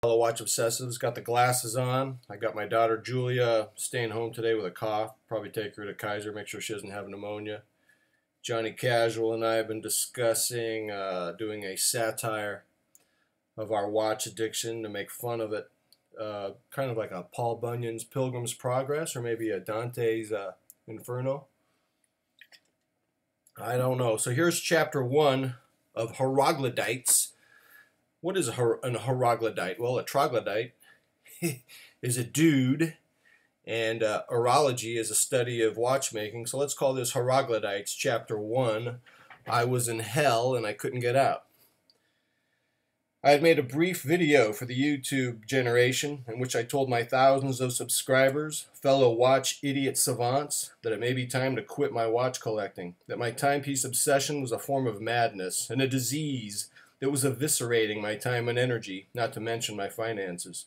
Hello, Watch Obsessives. Got the glasses on. I got my daughter Julia staying home today with a cough. Probably take her to Kaiser, make sure she doesn't have pneumonia. Johnny Casual and I have been discussing doing a satire of our watch addiction to make fun of it. Kind of like a Paul Bunyan's Pilgrim's Progress or maybe a Dante's Inferno. I don't know. So here's chapter 1 of Horoglodytes. What is an horoglodyte? Well, a troglodyte is a dude, and horology is a study of watchmaking. So let's call this Horoglodytes, Chapter 1. I was in hell and I couldn't get out. I had made a brief video for the YouTube generation in which I told my thousands of subscribers, fellow watch idiot savants, that it may be time to quit my watch collecting, that my timepiece obsession was a form of madness and a disease that was eviscerating my time and energy, not to mention my finances.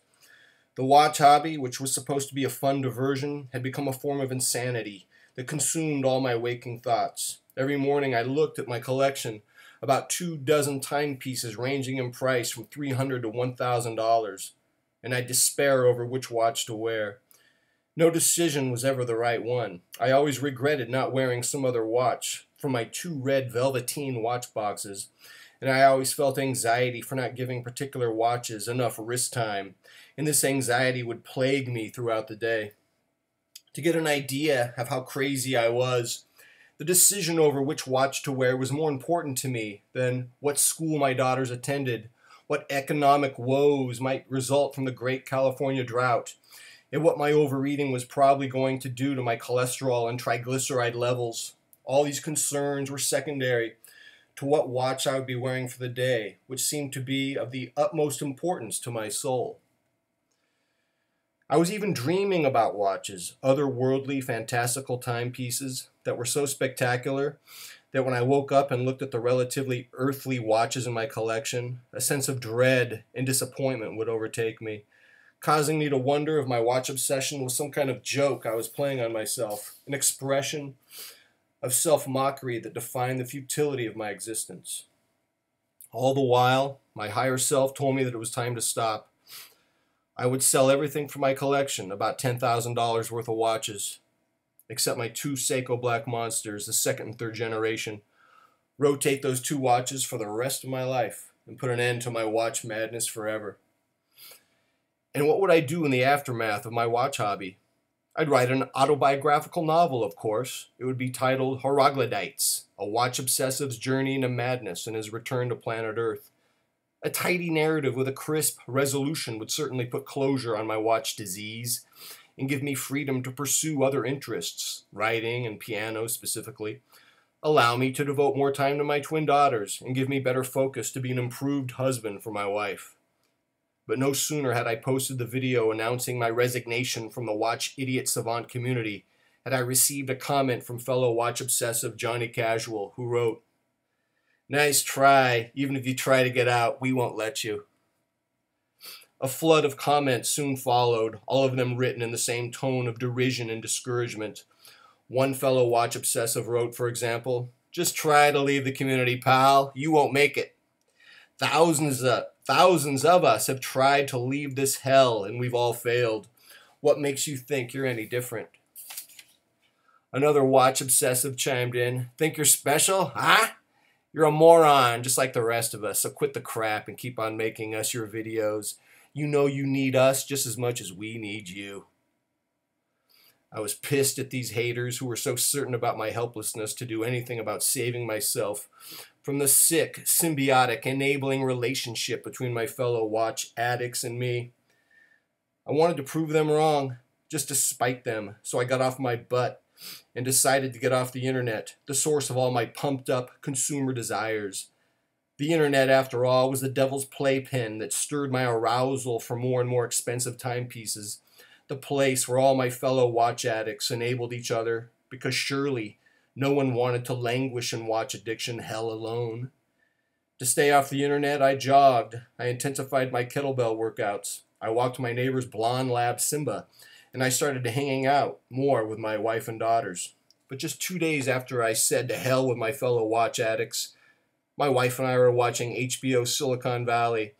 The watch hobby, which was supposed to be a fun diversion, had become a form of insanity that consumed all my waking thoughts. Every morning I looked at my collection, about 24 timepieces ranging in price from $300 to $1,000, and I'd despair over which watch to wear. No decision was ever the right one. I always regretted not wearing some other watch from my 2 red velveteen watch boxes, and I always felt anxiety for not giving particular watches enough wrist time, and this anxiety would plague me throughout the day. To get an idea of how crazy I was, the decision over which watch to wear was more important to me than what school my daughters attended, what economic woes might result from the great California drought, and what my overeating was probably going to do to my cholesterol and triglyceride levels. All these concerns were secondary to what watch I would be wearing for the day, which seemed to be of the utmost importance to my soul. I was even dreaming about watches, otherworldly, fantastical timepieces that were so spectacular that when I woke up and looked at the relatively earthly watches in my collection, a sense of dread and disappointment would overtake me, causing me to wonder if my watch obsession was some kind of joke I was playing on myself, an expression of self-mockery that defined the futility of my existence. All the while, my higher self told me that it was time to stop. I would sell everything from my collection, about $10,000 worth of watches, except my 2 Seiko Black Monsters, the 2nd and 3rd generation, rotate those 2 watches for the rest of my life, and put an end to my watch madness forever. And what would I do in the aftermath of my watch hobby? I'd write an autobiographical novel, of course. It would be titled Horoglodytes, a watch obsessive's journey into madness and his return to planet Earth. A tidy narrative with a crisp resolution would certainly put closure on my watch disease and give me freedom to pursue other interests, writing and piano specifically, allow me to devote more time to my twin daughters, and give me better focus to be an improved husband for my wife. But no sooner had I posted the video announcing my resignation from the watch idiot savant community had I received a comment from fellow watch obsessive Johnny Casual, who wrote, "Nice try. Even if you try to get out, we won't let you." A flood of comments soon followed, all of them written in the same tone of derision and discouragement. One fellow watch obsessive wrote, for example, "Just try to leave the community, pal. You won't make it. Thousands of us have tried to leave this hell, and we've all failed. What makes you think you're any different?" Another watch obsessive chimed in, "Think you're special, huh? You're a moron, just like the rest of us, so quit the crap and keep on making us your videos. You know you need us just as much as we need you." I was pissed at these haters who were so certain about my helplessness to do anything about saving myself from the sick, symbiotic, enabling relationship between my fellow watch addicts and me. I wanted to prove them wrong, just to spite them, so I got off my butt and decided to get off the internet, the source of all my pumped-up consumer desires. The internet, after all, was the devil's playpen that stirred my arousal for more and more expensive timepieces, the place where all my fellow watch addicts enabled each other, because surely no one wanted to languish in watch addiction hell alone. To stay off the internet, I jogged. I intensified my kettlebell workouts. I walked my neighbor's blonde lab Simba, and I started hanging out more with my wife and daughters. But just 2 days after I said to hell with my fellow watch addicts, my wife and I were watching HBO Silicon Valley,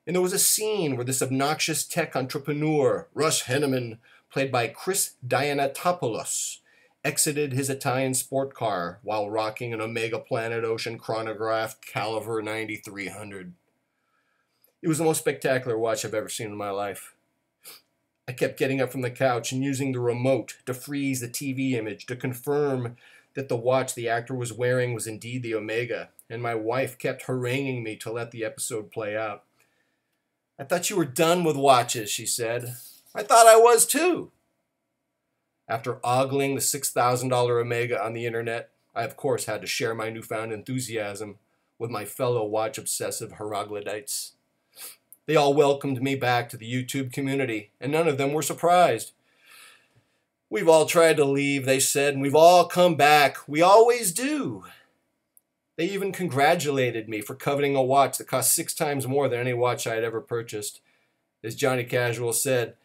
And there was a scene where this obnoxious tech entrepreneur, Russ Henneman, played by Chris Dianatopoulos, exited his Italian sport car while rocking an Omega Planet Ocean chronograph caliber 9300. It was the most spectacular watch I've ever seen in my life. I kept getting up from the couch and using the remote to freeze the TV image to confirm that the watch the actor was wearing was indeed the Omega, and my wife kept haranguing me to let the episode play out. "I thought you were done with watches," she said. "I thought I was too." After ogling the $6,000 Omega on the internet, I of course had to share my newfound enthusiasm with my fellow watch obsessive Horoglodytes. They all welcomed me back to the YouTube community, and none of them were surprised. "We've all tried to leave," they said, "and we've all come back. We always do." They even congratulated me for coveting a watch that cost 6 times more than any watch I had ever purchased. As Johnny Casual said,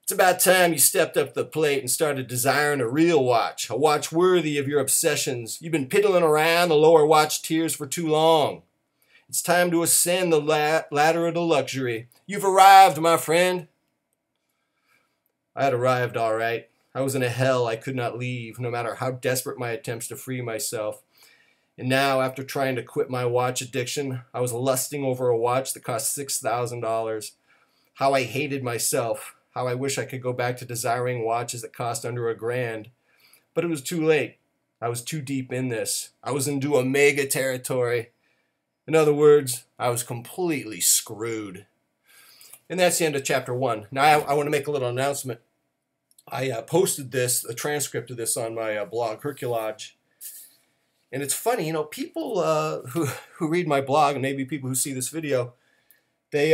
"It's about time you stepped up the plate and started desiring a real watch, a watch worthy of your obsessions. You've been piddling around the lower watch tiers for too long. It's time to ascend the ladder of the luxury. You've arrived, my friend." I had arrived all right. I was in a hell I could not leave, no matter how desperate my attempts to free myself. And now, after trying to quit my watch addiction, I was lusting over a watch that cost $6,000. How I hated myself. How I wish I could go back to desiring watches that cost under $1,000. But it was too late. I was too deep in this. I was into Omega territory. In other words, I was completely screwed. And that's the end of chapter 1. Now I want to make a little announcement. I posted a transcript of this on my blog, Herculodge. And it's funny, people who read my blog, and maybe people who see this video, they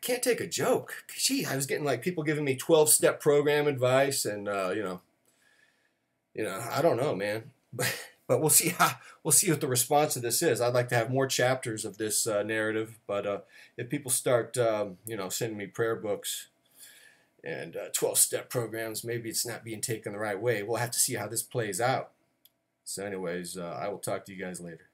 can't take a joke. Gee, I was getting people giving me 12-step program advice, and I don't know, man. But we'll see what the response to this is. I'd like to have more chapters of this narrative, but if people start sending me prayer books and 12-step programs, maybe it's not being taken the right way. We'll have to see how this plays out. So anyways, I will talk to you guys later.